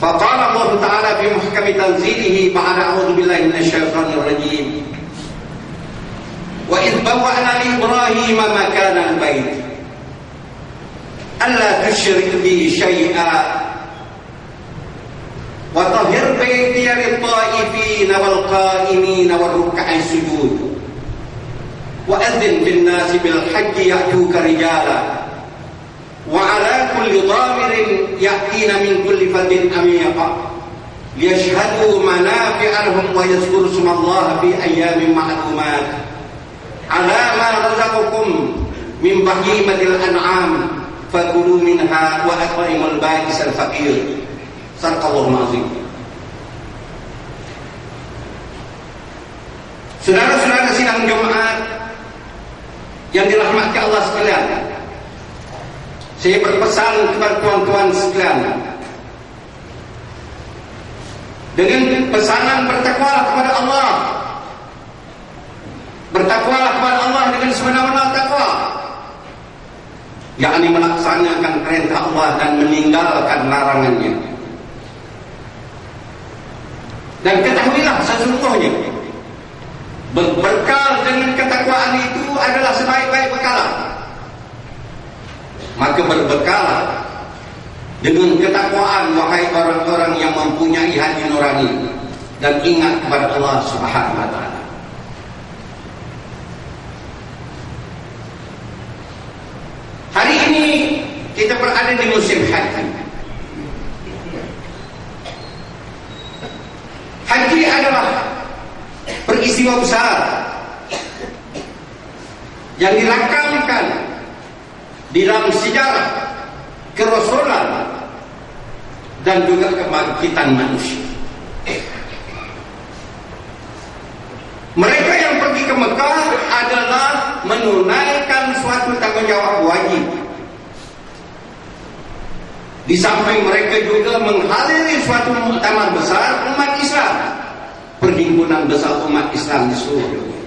فقال الله تعالى في محكم تنزيله بعد أعوذ بالله من الشيطان الرجيم وإذ بوأنا لإبراهيم مكان البيت ألا تشرك بي شيئا وطهر بيتي للطائفين والقائمين والركع السجود وأذن في الناس بالحج يأتوك رجالا وعلى كل ضامر يأتين من كل فج عميق ليشهدوا منافع لهم ويذكروا اسم الله في أيام معلومات على ما رزقكم من بهيمة الأنعام فكلوا منها وأطعموا البائس الفقير. Sadaqallahul azim. Saudara-saudara sidang Jumat yang dirahmati Allah sekalian, saya berpesan kepada tuan-tuan sekalian dengan pesanan bertakwalah kepada Allah. Bertakwalah kepada Allah dengan sebenar-benar takwa, yakni melaksanakan perintah Allah dan meninggalkan larangannya. Dan ketahuilah sesungguhnya berbekal dengan ketakwaan itu adalah sebaik-baik bekalan. Maka berbekalah dengan ketakwaan wahai orang-orang yang mempunyai hati nurani dan ingat kepada Allah Subhanahu wa taala. Hari ini kita berada di musim haji. Haji adalah peristiwa besar yang dirakamkan di dalam sejarah kerasulan dan juga kebangkitan manusia. Mereka yang pergi ke Mekah adalah menunaikan suatu tanggungjawab wajib. Di samping mereka juga menghadiri suatu muktamar besar umat Islam, perhimpunan besar umat Islam di seluruh dunia.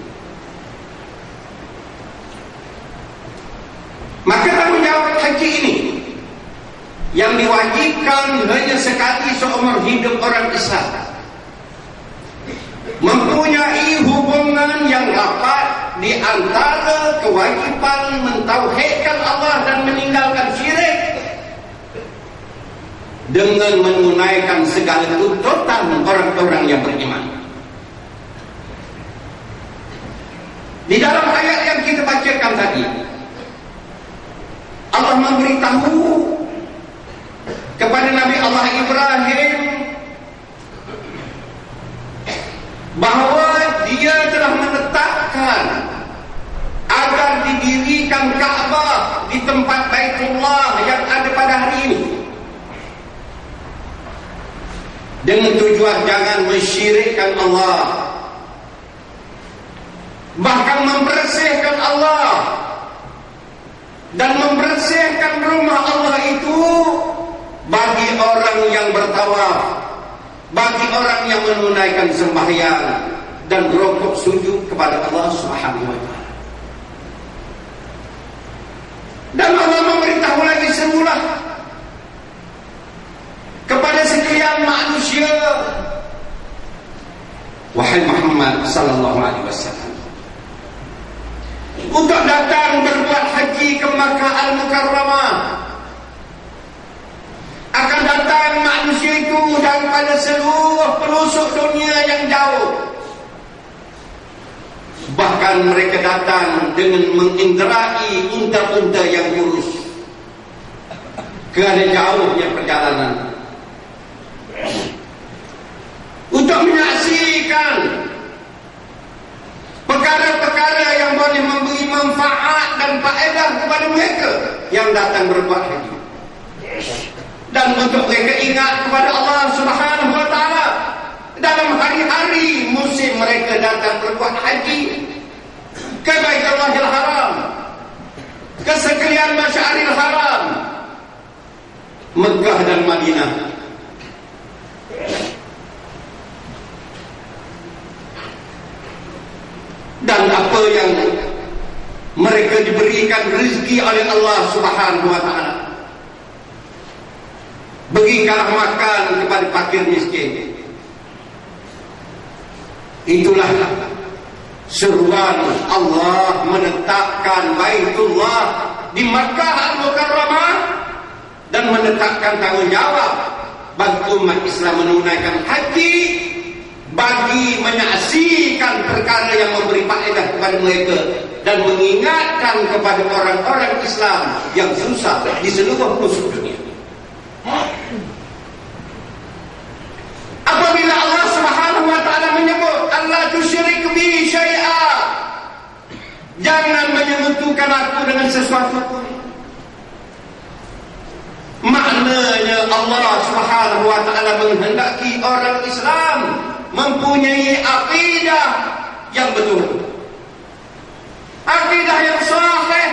Maka tanggungjawab haji ini yang diwajibkan hanya sekali seumur hidup orang Islam, mempunyai hubungan yang rapat di antara kewajiban mentauhidkan Allah dan meninggalkan syirik dengan menunaikan segala tuntutan orang-orang yang beriman. Di dalam ayat yang kita bacakan tadi, Allah memberitahu kepada Nabi Allah Ibrahim bahawa dia telah menetapkan agar didirikan Ka'bah di tempat Baitullah yang ada pada hari ini, dengan tujuan jangan mensyirikkan Allah, bahkan membersihkan Allah dan membersihkan rumah Allah itu bagi orang yang bertawaf, bagi orang yang menunaikan sembahyang dan rukuk sujud kepada Allah Subhanahu wa taala. Dan Allah memberitahu lagi semula kepada sekalian manusia, wahai Muhammad sallallahu alaihi wasallam, untuk datang berbuat haji ke Makkah Al-Mukarramah, akan datang manusia itu daripada seluruh pelosok dunia yang jauh. Bahkan mereka datang dengan mengendarai unta-unta yang kurus kerana jauhnya perjalanan, untuk menyaksikan perkara-perkara yang boleh memberi manfaat dan faedah kepada mereka yang datang berbuat haji, dan untuk mereka ingat kepada Allah Subhanahu wa taala dalam hari-hari musim mereka datang berbuat haji ke Baitullahil Haram, ke sekalian Masyaril Haram, Mekah dan Madinah. Dan apa yang mereka diberikan rezeki oleh Allah Subhanahu wa taala berikanlah makan kepada fakir miskin. Itulah seruan Allah menetapkan Baitullah di Makkah Al-Mukarramah dan menetapkan tanggungjawab bagi umat Islam menunaikan haji, bagi menyaksikan perkara yang memberi faedah kepada mereka dan mengingatkan kepada orang-orang Islam yang susah di seluruh penjuru dunia. Apabila Allah Subhanahu wa taala menyebut Allah tusyrik bi syai'a, jangan menyekutukan aku dengan sesuatu pun. Maknanya Allah Subhanahu wa taala menghendaki orang Islam mempunyai akidah yang betul, akidah yang sahih,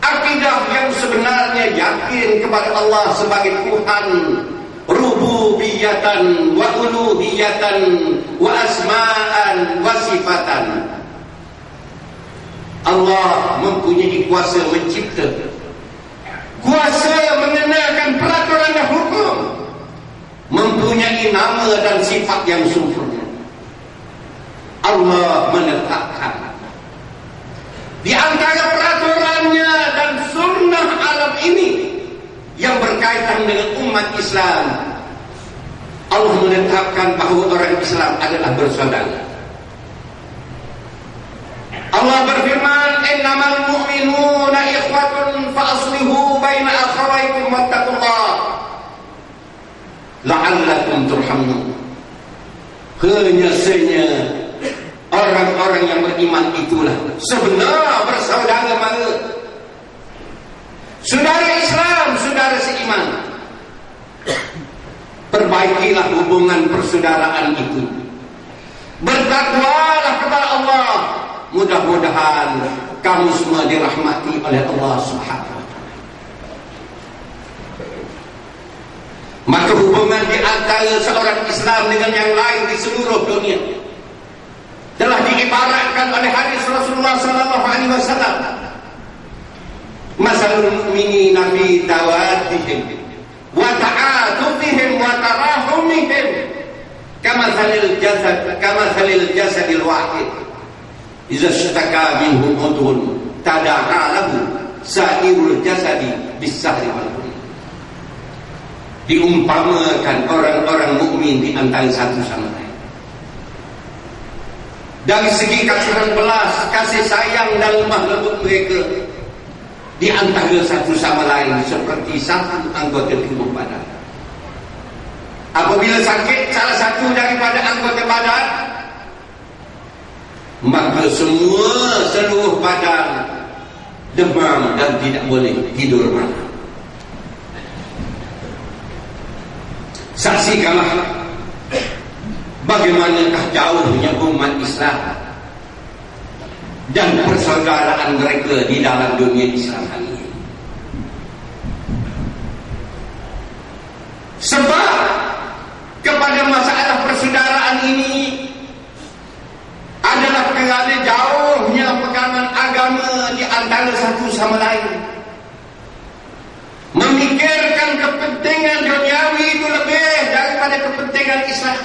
akidah yang sebenarnya yakin kepada Allah sebagai Tuhan rububiyatan wa uluhiyatan wa asma'an wa sifatan. Allah mempunyai kuasa mencipta, kuasa mengenakan peraturan dan hukum, mempunyai nama dan sifat yang sempurna. Allah menetapkan di antara peraturannya dan sunnah alam ini yang berkaitan dengan umat Islam, Allah menetapkan bahawa orang Islam adalah bersaudara. Allah berfirman, innamal mu'minuna ikhwatun fa aslihu baina akhawaykum wattaqullah la'allakum turhamun. Hanya orang-orang yang beriman itulah sebenar bersaudara mara. Saudara Islam, saudara seiman. Perbaikilah hubungan persaudaraan itu. Bertakwalah kepada Allah. Mudah-mudahan kamu semua dirahmati oleh Allah Subhanahu wa taala. Maka hubungan di antara seorang Islam dengan yang lain di seluruh dunia telah diibaratkan oleh hadis Rasulullah sallallahu alaihi wasallam. Masalul mu'minina fi tawaddihim wa ta'atufihim wa tarahumihim kamathalil jasadil wahid idza ishtaka minhu udhun tada'a lahu sa'irul jasadi bis-sahri wal humma. Diumpamakan orang-orang mukmin di antara satu sama lain dari segi kasihan belas, kasih sayang dan lemah lembut mereka di antara satu sama lain seperti satu anggota tubuh badan. Apabila sakit salah satu daripada anggota badan, maka seluruh badan demam dan tidak boleh tidur malam. Saksikanlah bagaimanakah jauhnya umat Islam dan persaudaraan mereka di dalam dunia Islam hari ini. Sebab kepada masalah persaudaraan ini adalah kerana jauhnya pegangan agama di antara satu sama lain. Memikirkan kepentingan duniawi itu lebih daripada kepentingan Islam.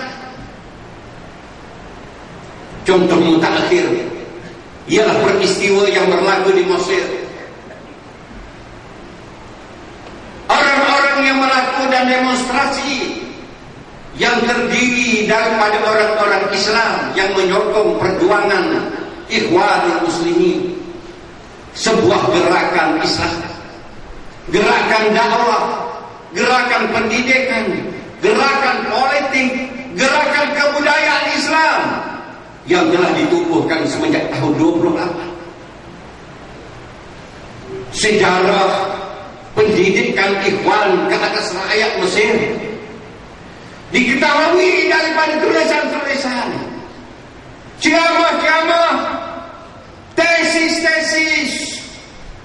Contoh mutakhir ialah peristiwa yang berlaku di Mesir. Orang-orang yang melakukan demonstrasi yang terdiri daripada orang-orang Islam yang menyokong perjuangan Ikhwanul Muslimin, sebuah gerakan Islam, gerakan dakwah, gerakan pendidikan, gerakan politik, gerakan kebudayaan Islam yang telah ditubuhkan semenjak tahun 28. Sejarah pendidikan Ikhwan ke atas rakyat Mesir diketahui daripada tulisan-tulisan, ceramah-ceramah, tesis-tesis,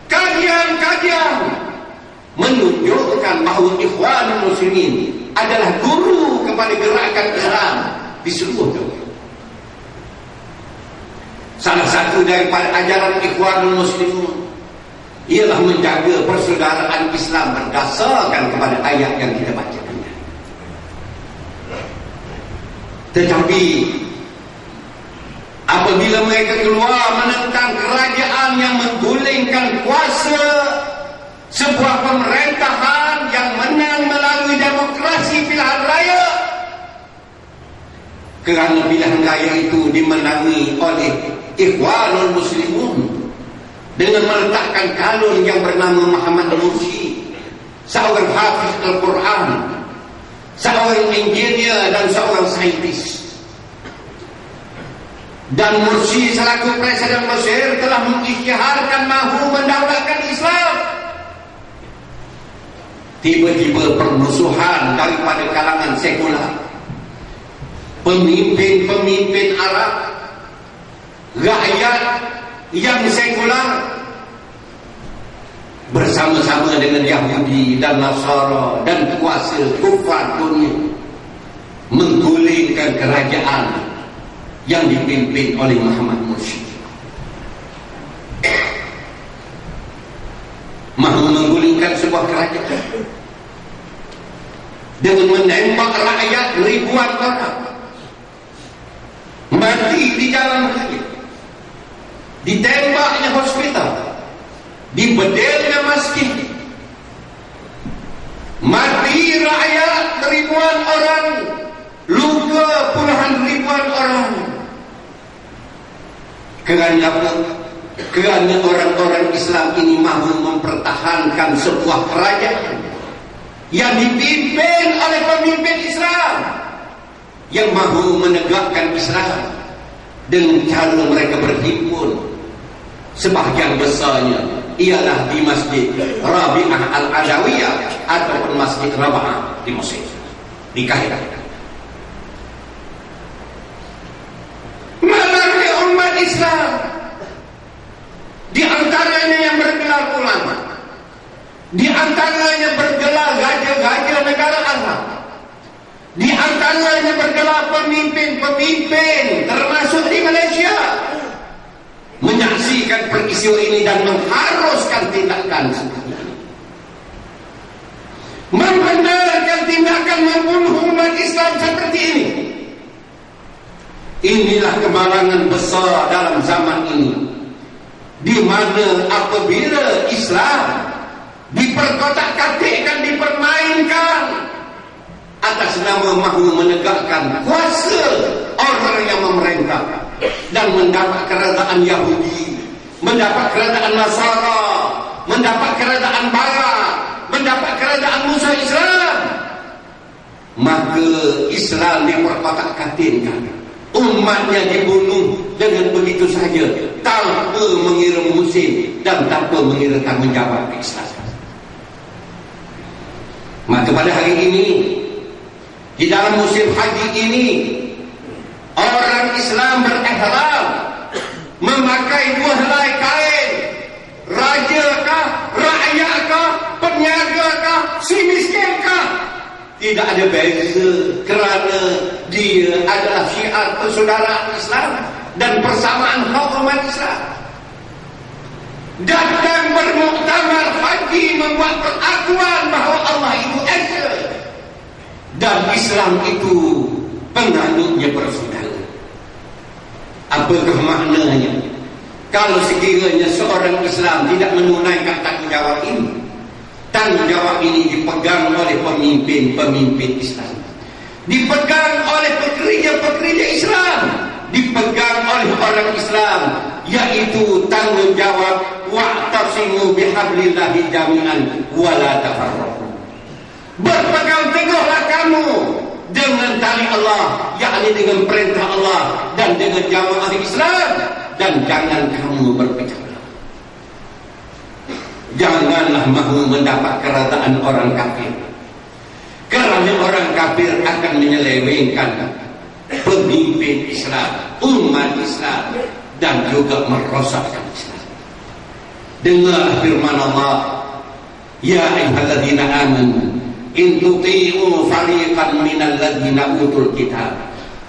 kajian-kajian menunjukkan bahawa Ikhwanul Muslimin adalah guru kepada gerakan Islam di seluruh dunia. Salah satu daripada ajaran Ikhwanul Muslimin ialah menjaga persaudaraan Islam berdasarkan kepada ayat yang kita baca. Tetapi apabila mereka keluar menentang kerajaan yang menggulingkan kuasa sebuah pemerintahan yang menang melalui demokrasi pilihan raya, kerana pilihan raya itu dimenangi oleh Ikhwanul Muslimun dengan meletakkan kalung yang bernama Muhammad Mursi, seorang hafiz Al-Quran, seorang engineer dan seorang saintis. Dan Mursi selaku Presiden Mesir telah mengisytiharkan mahu mendaulatkan Islam. Tiba-tiba permusuhan daripada kalangan sekular, pemimpin-pemimpin Arab, rakyat yang sekular bersama-sama dengan Yahudi dan Nasara dan kuasa kufar dunia menggulingkan kerajaan yang dipimpin oleh Muhammad Mursi. Mahu menggulingkan sebuah kerajaan dengan menembak rakyat ribuan orang mati di jalan raya, ditembaknya hospital, dibedelnya masjid, mati rakyat ribuan orang, luka puluhan ribuan orang. Kerana apa? Kerana orang-orang Islam ini mahu mempertahankan sebuah kerajaan yang dipimpin oleh pemimpin Islam, yang mahu menegakkan Islam dengan cara mereka berhimpun. Sebahagian besarnya ialah di Masjid Rabi'ah Al-Adawiyah ataupun Masjid Raba'ah di Mesir, di Kairo. Manakah umat Islam? Di antaranya yang bergelar ulama, di antaranya bergelar raja-raja negara Arab, di antaranya bergelar pemimpin-pemimpin termasuk di Malaysia, menyaksikan peristiwa ini dan mengharuskan tindakan seperti ini, membenarkan tindakan membunuh umat Islam seperti ini. Inilah kemalangan besar dalam zaman ini, di mana apabila Islam diperkotak-katikkan, dipermainkan atas nama mahu menegakkan kuasa orang yang memerintah dan mendapat kerajaan Yahudi, mendapat kerajaan Nasara, mendapat kerajaan Barat, mendapat kerajaan musuh Islam, maka Islam diperkotak-katikkan, umatnya dibunuh dengan begitu saja tanpa mengira musim dan tanpa mengira tanggungjawab Islam. Maka pada hari ini, di dalam musim haji ini, orang Islam berihram memakai dua helai kain. Raja kah, rakyat kah, peniaga kah, si miskin kah, tidak ada beza, kerana dia adalah syiar persaudaraan Islam dan persamaan hak umat Islam. Datang bermuktamar haji membuat pengakuan bahawa Allah itu esa dan Islam itu penganutnya bersaudara. Apakah maknanya kalau sekiranya seorang Islam tidak menunaikan tanggungjawab ini? Tanggungjawab ini dipegang oleh pemimpin-pemimpin Islam, dipegang oleh pekerja-pekerja Islam, dipegang oleh orang Islam, yaitu tanggungjawab wa'tasimu bihablillahi jami'an wa la tafarraqu. Berpegang teguhlah kamu dengan tali Allah, yakni dengan perintah Allah dan dengan jamaah Islam, dan jangan kamu berpecah belah. Janganlah mahu mendapat kerajaan orang kafir, kerana orang kafir akan menyelewengkan pemimpin Islam, umat Islam, dan juga merosakkan Islam. Dengar firman Allah, ya ayyuhalladzina amanu in tuti'u fariqan minal ladzina utul kitab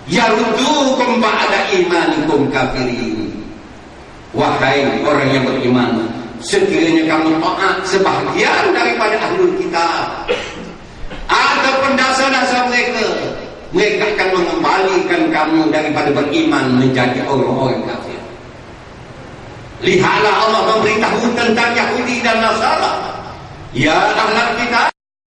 yaruddukum ba'da imanikum kafirin. Wahai orang yang beriman, sekiranya kamu taat sebahagian daripada ahlul kitab ataupun dasar-dasar mereka akan mengembalikan kamu daripada beriman menjadi orang-orang kafir. Lihatlah Allah memberitahu tentang Yahudi dan Nasara. Ya ahlal